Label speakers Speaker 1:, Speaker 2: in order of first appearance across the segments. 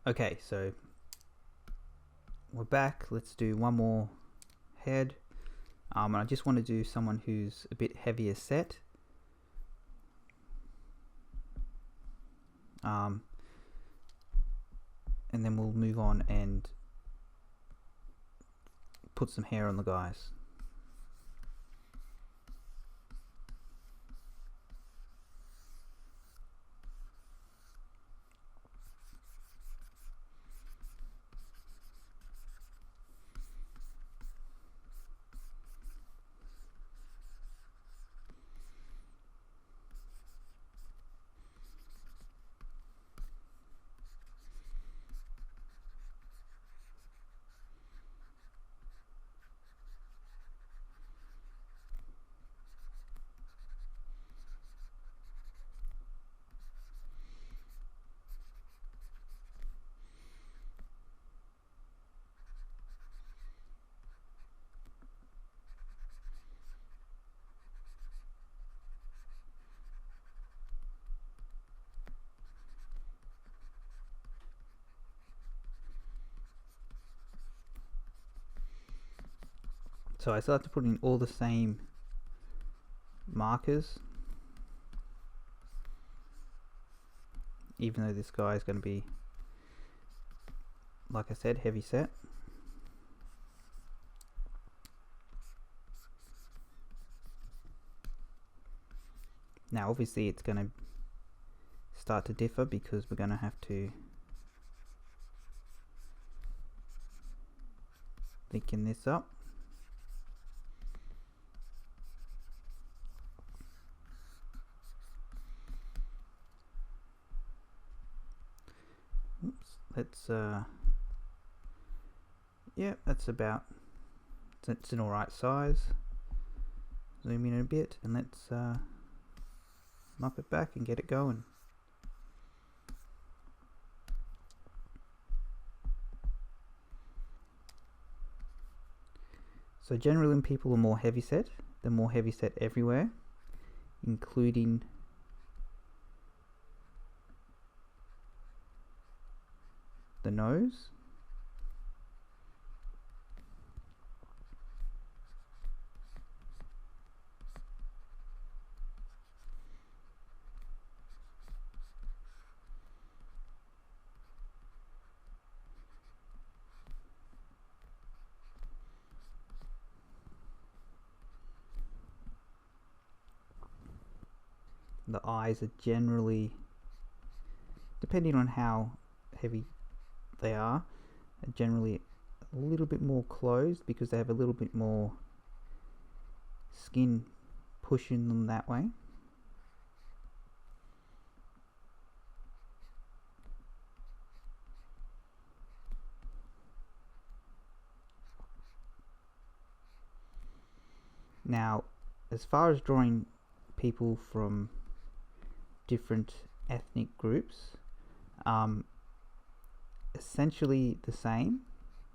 Speaker 1: Okay, so we're back. Let's do one more head. And I just want to do someone who's a bit heavier set. And then we'll move on and put some hair on the guys. So I still have to put in all the same markers, even though this guy is going to be, like I said, heavy set. Now obviously it's going to start to differ because we're going to have to thicken this up. Let's yeah, that's about, it's an alright size. Zoom in a bit and let's knock it back and get it going. So generally when people are more heavy set, they're more heavy set everywhere, including the nose. The eyes are generally, depending on how heavy they are generally a little bit more closed because they have a little bit more skin pushing them that way. Now, as far as drawing people from different ethnic groups, essentially the same.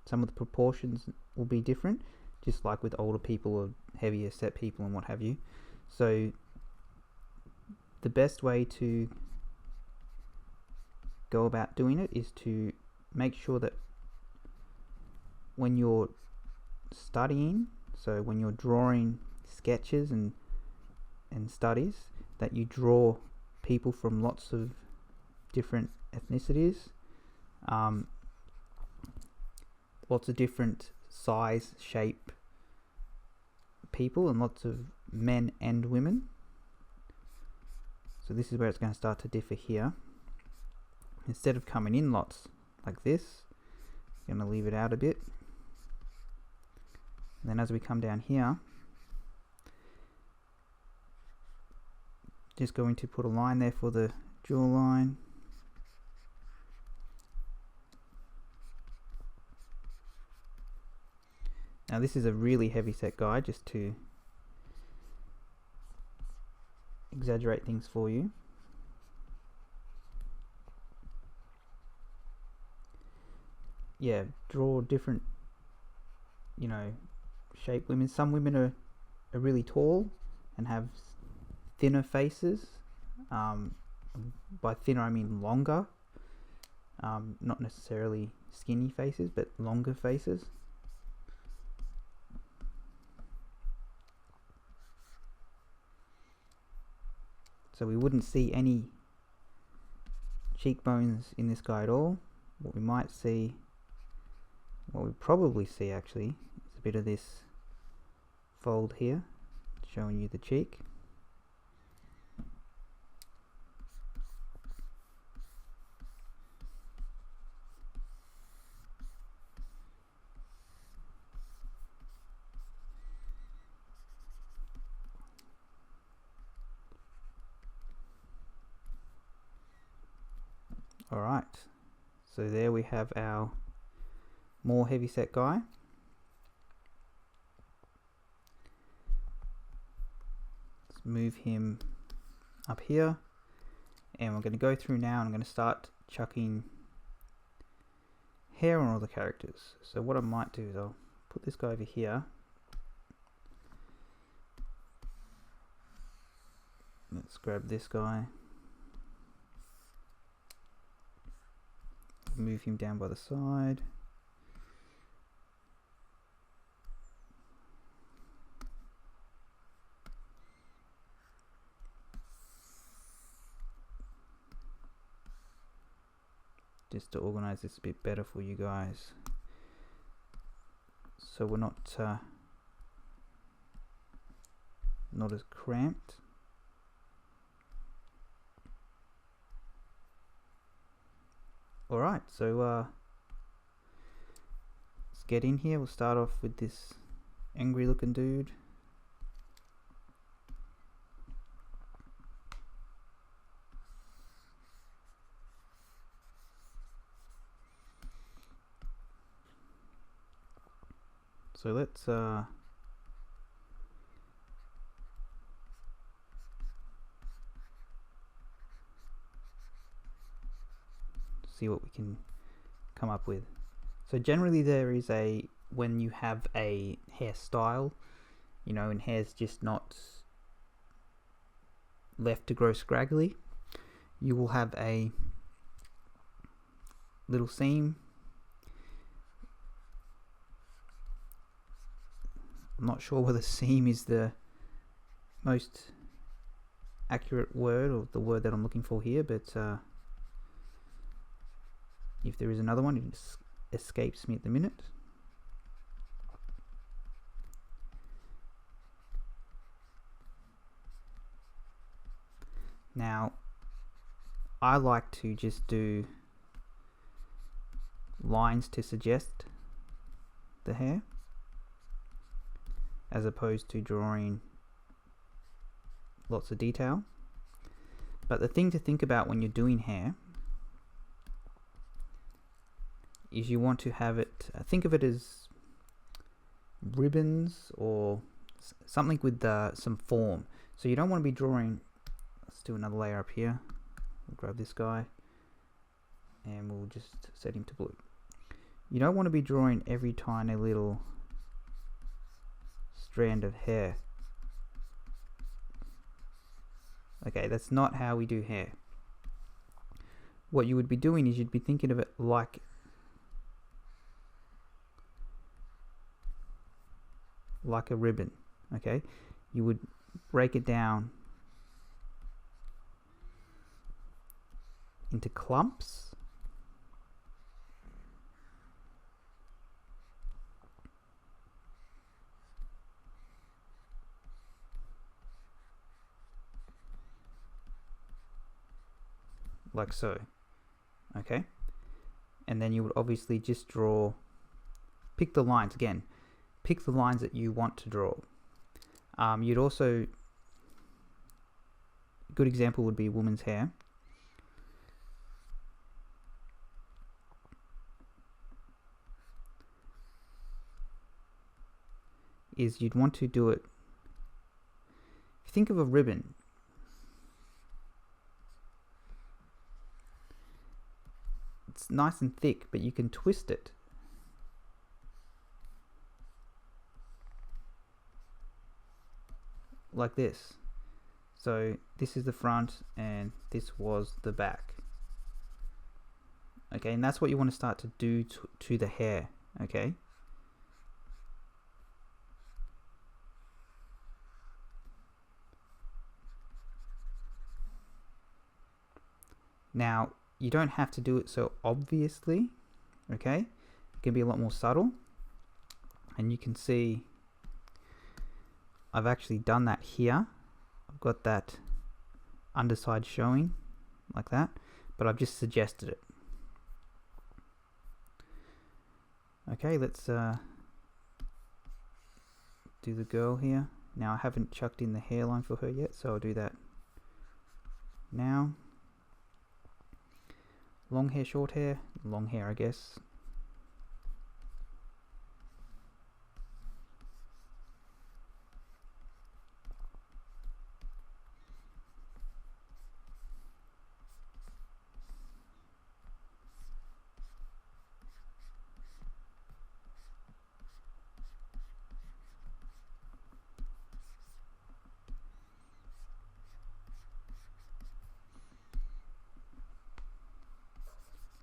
Speaker 1: Some of the proportions will be different, just like with older people or heavier set people and what have you. So the best way to go about doing it is to make sure that when you're studying, so when you're drawing sketches and studies, that you draw people from lots of different ethnicities, lots of different size, shape people, and lots of men and women. So this is where it's going to start to differ here. Instead of coming in lots like this, I'm going to leave it out a bit. And then as we come down here, just going to put a line there for the jawline. Now this is a really heavy set guy, just to exaggerate things for you. Yeah, draw different, you know, shape women. Some women are really tall and have thinner faces. By thinner I mean longer. not necessarily skinny faces, but longer faces. So we wouldn't see any cheekbones in this guy at all. What we might see, what we probably see actually, is a bit of this fold here, showing you the cheek. Alright, so there we have our more heavyset guy. Let's move him up here, and we're going to go through now and I'm going to start chucking hair on all the characters. So what I might do is I'll put this guy over here. Let's grab this guy. Move him down by the side. Just to organize this a bit better for you guys, so we're not as cramped. Alright, so let's get in here. We'll start off with this angry looking dude. So let's see what we can come up with. So generally there is when you have a hairstyle, you know, and hair's just not left to grow scraggly, you will have a little seam. I'm not sure whether seam is the most accurate word, or the word that I'm looking for here, but if there is another one, it escapes me at the minute. Now, I like to just do lines to suggest the hair, as opposed to drawing lots of detail. But the thing to think about when you're doing hair is you want to have it, think of it as ribbons or something with some form. So you don't want to be drawing, let's do another layer up here. We'll grab this guy and we'll just set him to blue. You don't want to be drawing every tiny little strand of hair. Okay, that's not how we do hair. What you would be doing is you'd be thinking of it like a ribbon. Okay, you would break it down into clumps. Like so. Okay, and then you would obviously just pick the lines again. Pick the lines that you want to draw. You'd also, a good example would be a woman's hair. Is you'd want to do it, if you think of a ribbon, it's nice and thick, but you can twist it. Like this. So this is the front and this was the back. Okay, and that's what you want to start to do to the hair. Okay. Now, you don't have to do it so obviously. Okay, it can be a lot more subtle, and you can see I've actually done that here. I've got that underside showing like that, but I've just suggested it. Okay, let's do the girl here. Now I haven't chucked in the hairline for her yet, so I'll do that now. Long hair, short hair? Long hair, I guess.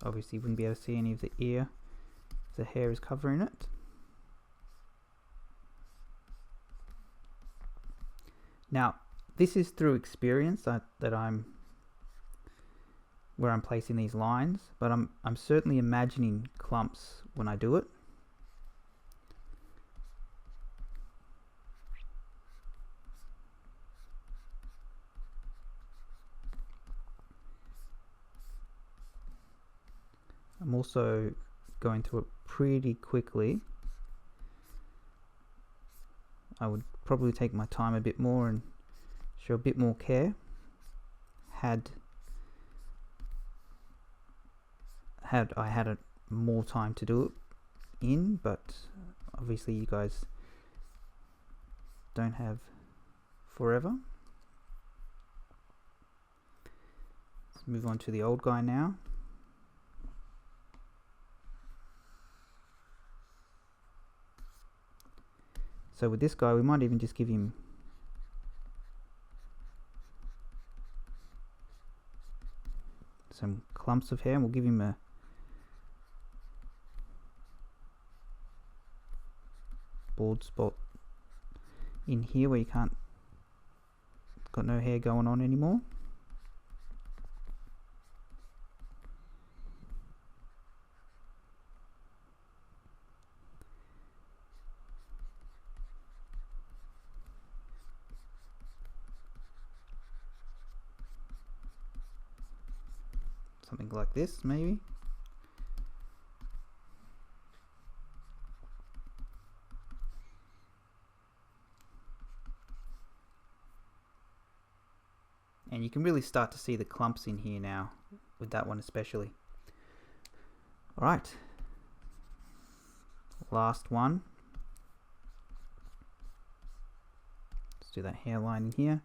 Speaker 1: Obviously you wouldn't be able to see any of the ear if the hair is covering it. Now, this is through experience that I'm where I'm placing these lines, but I'm certainly imagining clumps when I do it. I'm also going through it pretty quickly. I would probably take my time a bit more and show a bit more care had I had more time to do it in, but obviously you guys don't have forever. Let's move on to the old guy now. So with this guy, we might even just give him some clumps of hair, and we'll give him a bald spot in here where you can't, got no hair going on anymore. Something like this, maybe. And you can really start to see the clumps in here now, with that one especially. Alright. Last one. Let's do that hairline in here.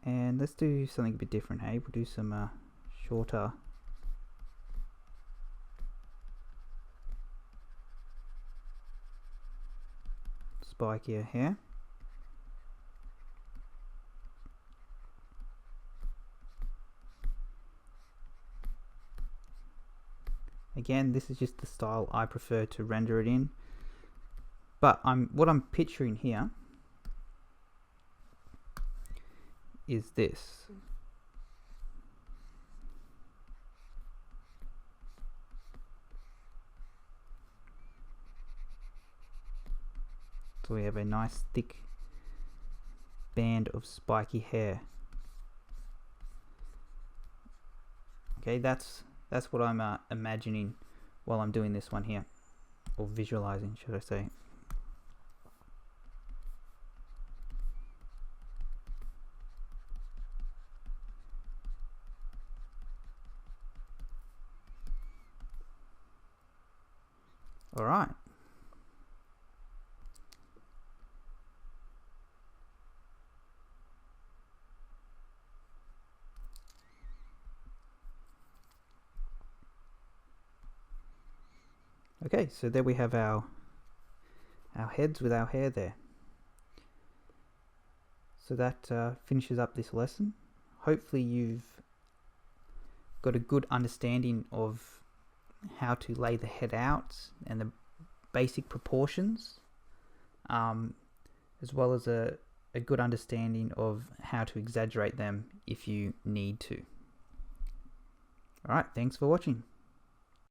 Speaker 1: And let's do something a bit different, hey? We'll do some shorter spikier hair. Again, this is just the style I prefer to render it in, but what I'm picturing here is this. So we have a nice thick band of spiky hair. Okay, that's what I'm imagining while I'm doing this one here, or visualizing, should I say. All right. Okay, so there we have our heads with our hair there. So that finishes up this lesson. Hopefully you've got a good understanding of how to lay the head out and the basic proportions, as well as a good understanding of how to exaggerate them if you need to. Alright, thanks for watching.